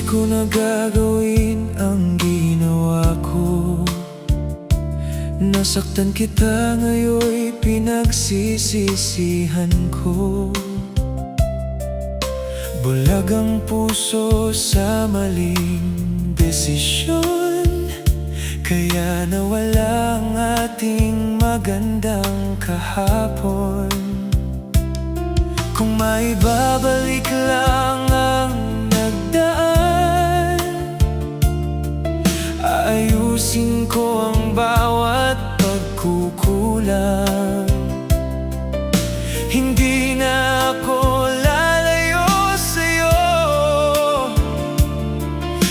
ko na gagawin ang ginawa ko. Nasaktan kita, ngayon'y pinagsisisihan ko. Bulag ang puso sa maling desisyon, kaya nawala ang ating magandang kahapon. Kung maibabalik lang ang nagdaan, aayusin ko ang bawat pagkukulang. Hindi na ako lalayo sa'yo,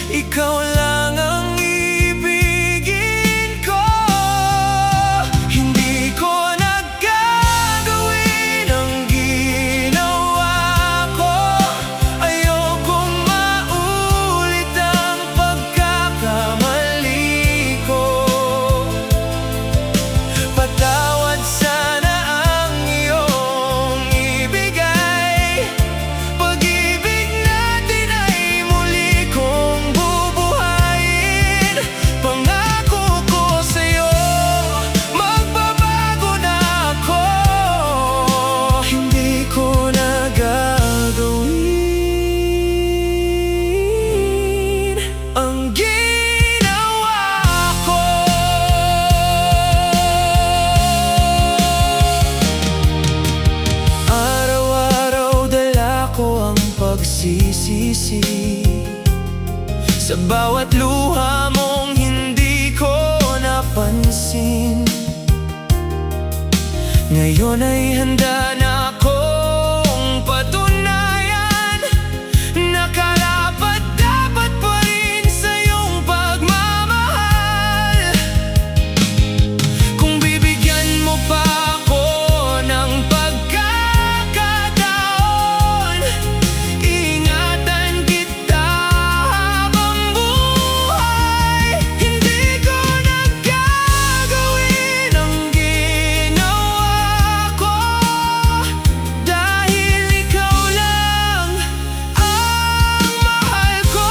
ikaw lang ang ibigin ko. Hindi ko nagagawin ang ginawa ko. Ayokong maulit ang pagkakamali ko. Patawad sana ang iyong ibigay. Pag-ibig natin ay muli kong bubuhayin. Pangako ko sa'yo, magbabago na ako. Hindi ko na gagawin ang ginawa ko. Araw-araw dala ko ang pagsisisi sa bawat luha mong hindi ko napansin. Ngayon ay handa na akong patunayan na karapat-dapat pa rin sa iyong pagmamahal. Kung bibigyan mo pa ako ng pagkakataon, ingatan kita habang buhay. Hindi ko nagagawin ang ginawa ko, dahil ikaw lang ang mahal ko.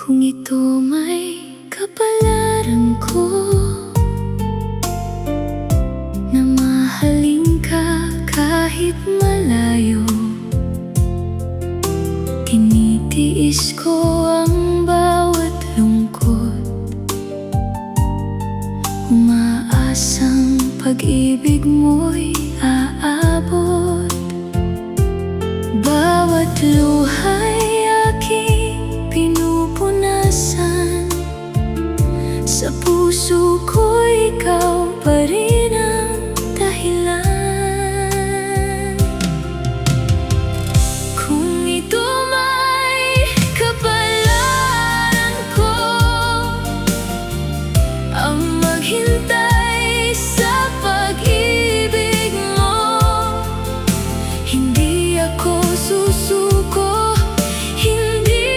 Kung ito may kapalaran ko, na mahalin ka kahit malayo, tinitiis ko ang bawat lungkot, umaasang pag-ibig mo'y aabot. Bawat luha'y aking pinupunasan, sa puso ko ikaw pa rin ang dahilan. Kung ito may kapalaran ko, ang maghintay sa pag-ibig mo, hindi ako susuko, hindi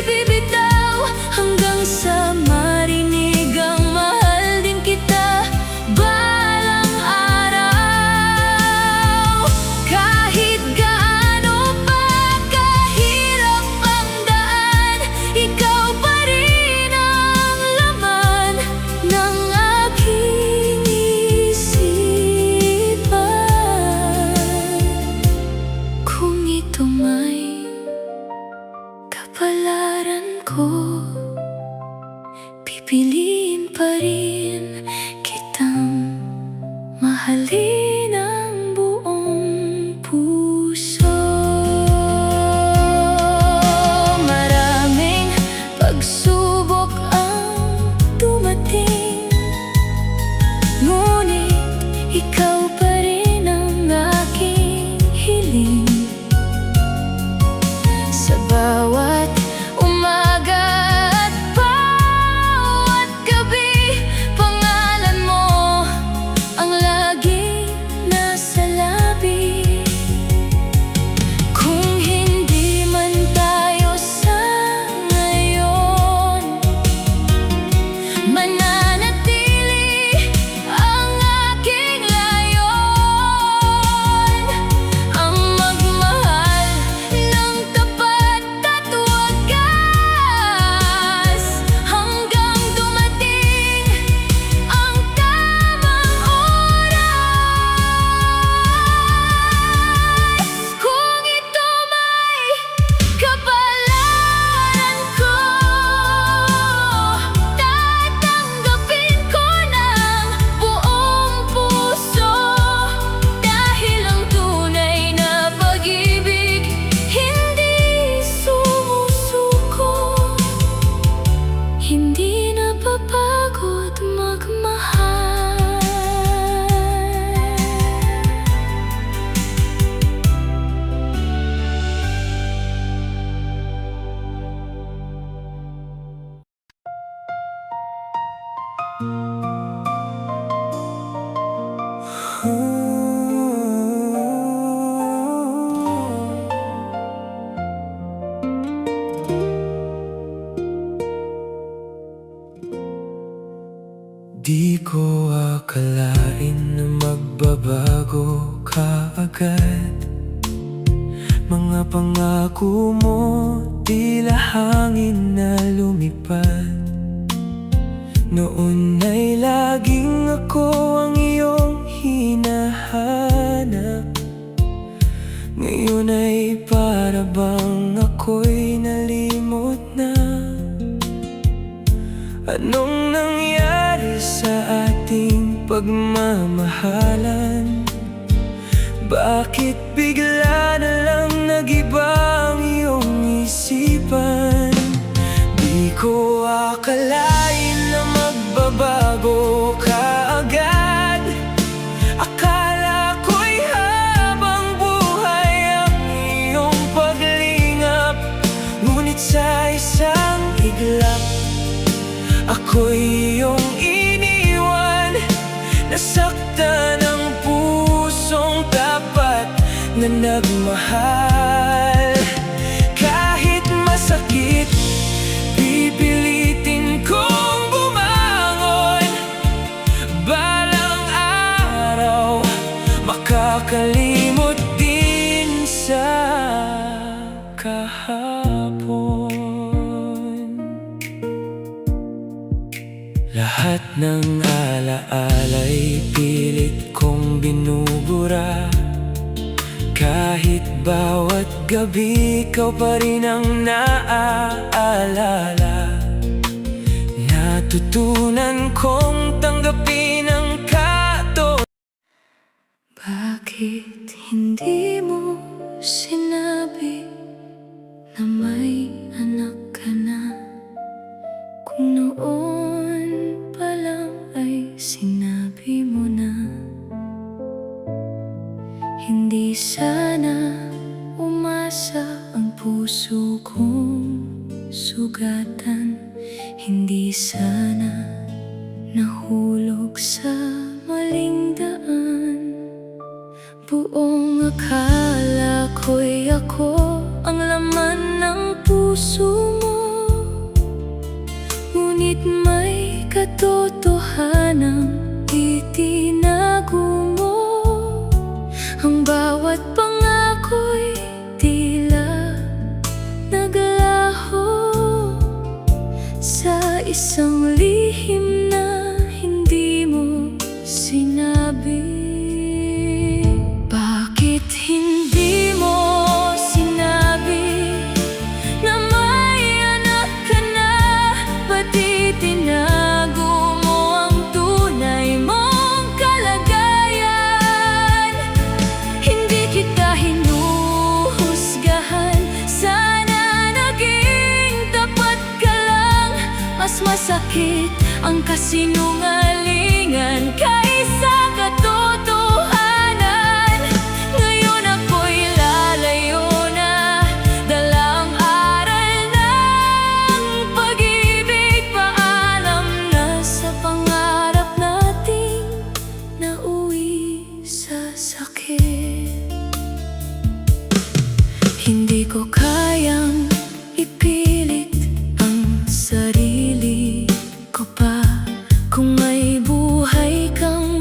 bibitaw hanggang sa marinig ang mahal din kita balang araw. Kahit gaano pa kahirap ang daan, ikaw pa rin ang laman ng aking isipan. Kung ito may kapalaran ko, pipiliin pa rin kitang mahalin ang buong puso. Maraming pagsubok Di ko akalain na magbabago ka agad. Mga pangako mo tila hangin na lumipad. Noon ay laging ako ang iyong hinahanap. Ngayon ay para bang ako'y nalimot na. Anong nangyari sa ating pagmamahalan? Bakit bigla na lang nag-iba ang iyong isipan? Di ko akalain na magbabago ka agad. Akala ko'y habang buhay ang iyong paglingap. Ngunit sa isang iglap, ako'y iyong iniwan. Nasaktan ang pusong tapat na nagmahal. Kahit masakit, pipilitin kong bumangon. Balang araw, makakalimot din sa kahapon. Lahat ng alaala'y pilit kong binubura. Kahit bawat gabi, ikaw pa rin ang naaalala. Natutunan kong tanggapin ang Bakit hindi mo sinabi na may anak ka na? Kung noon pa lang ay sinabi mo na. Hindi sana umasa ang puso kong sugatan. Hindi sana nahulog sa maling daan. Buong akala ko'y ako ang laman ng puso mo. Ngunit may katotohanang itinago mo. Ang bawat pangako'y tila naglaho sa isang lihim na hindi mo sinabi. Bakit hindi mo sinabi na may anak ka na? Ba't itinago mo ang tunay mong kalagayan? Hindi kita hinuhusgahan, sana naging tapat ka lang. Mas masakit ang kasinungalingan kaysa katotohanan. Ngayon ako'y lalayo na, dala ang aral ng pag-ibig. Paalam na sa pangarap nating nauwi sa sakit. Hindi ko kayang ipilit ang sarili ko pa. Kung may buhay kang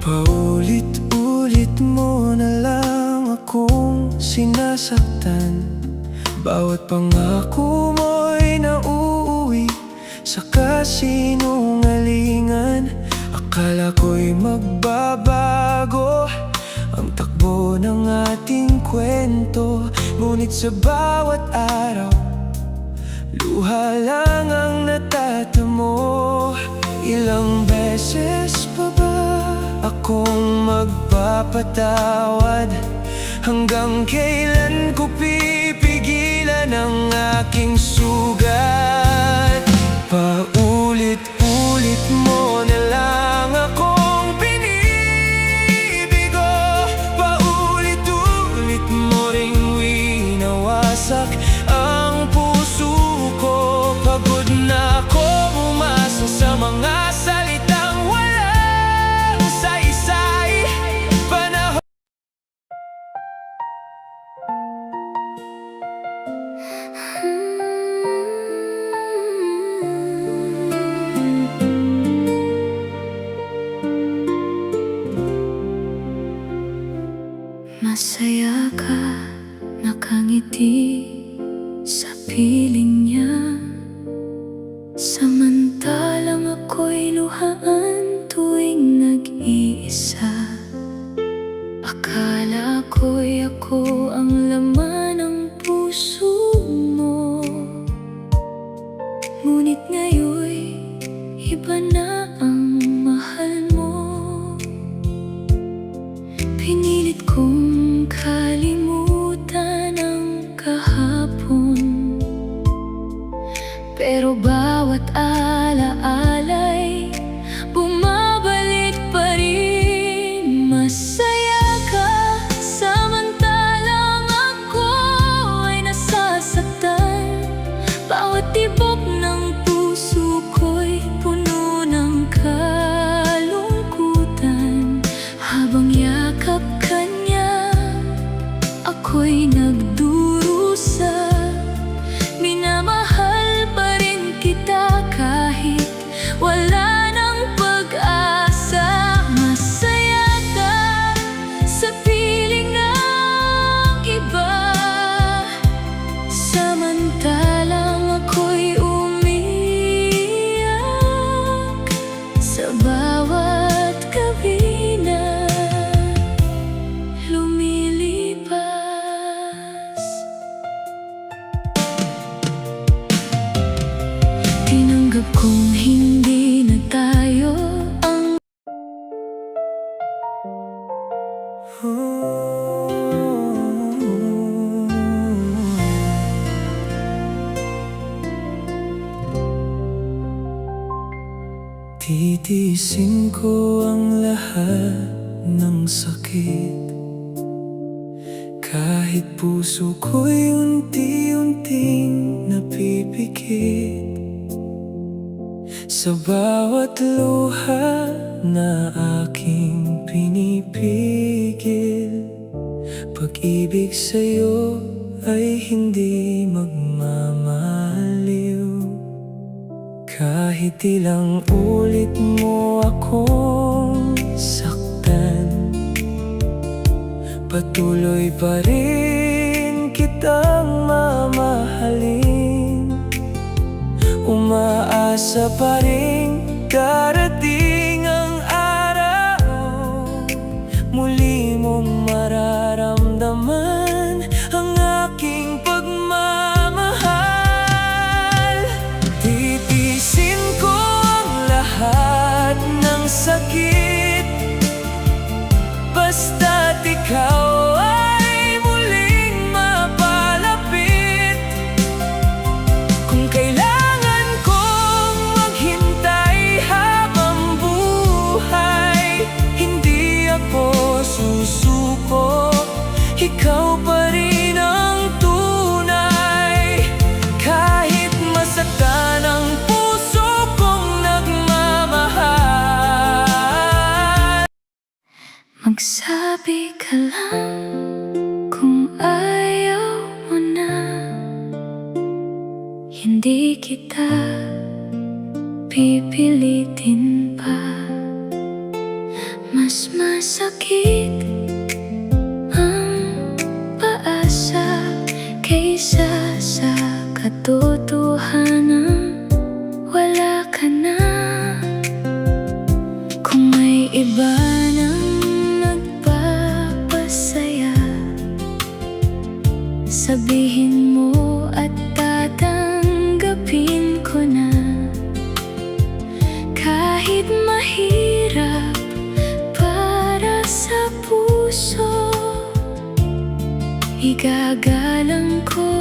Paulit-ulit mo na lang akong sinasaktan. Bawat pangako mo'y nauuwi sa kasinungalingan. Akala ko'y magbabago ang takbo ng ating kwento, ngunit sa bawat araw, luha lang ang natatamo. Ilang beses pa ba akong magpapatawad? Hanggang kailan ko pipigilan ang aking sugat? Paulit-ulit mo na lang akong pinibigo. Paulit-ulit mo ring winawasak ang puso ko. Pagod na ako umasa sa mga salitang walang saysay. Panahon masaya ka, nakangiti sa piling niya, samantalang ako'y luhaan tuwing nag-iisa. Akala ko'y ako ang laman ng puso mo, ngunit ngayon'y iba na ang mahal mo. Pinilit kong kalimutan ang kahapon, pero bawat alaala'y bumabalik pa rin. Masaya ka, samantalang ako ay nasasaktan. Bawat tibok ng puso ko'y puno ng kalungkutan. Habang yakap ka niya, ako'y nagdurusa. Minamahal pa rin kita kahit wala ng pag-asa. Masaya ka sa piling ng iba, samantalang ako'y umiiyak sa bawat gabi na lumilipas. Tinanggap kong hindi na tayo ang titiisin ko ang lahat ng sakit, kahit puso ko'y unti-unting napipikit. Sa bawat luha na aking pinipigil, pag-ibig sa'yo ay hindi magmamaliw. Kahit ilang ulit mo akong saktan, patuloy pa rin kitang mamahalin. Umaasa pa rin darating ang araw, muli mong mararamdaman ang aking pagmamahal. Titiisin ko ang lahat ng sakit, basta't ikaw ay muling mapalapit. Kung kailangan kong maghintay habang buhay, hindi ako susunod. Magsabi ka lang kung ayaw mo na. Hindi kita pipilitin pa. Mas masakit ang paasa kaysa sa katotohanan. Wala ka na. Kung may iba nang nagpapasaya, sabihin mo at tatanggapin ko na. Kahit mahirap para sa puso, igagalang ko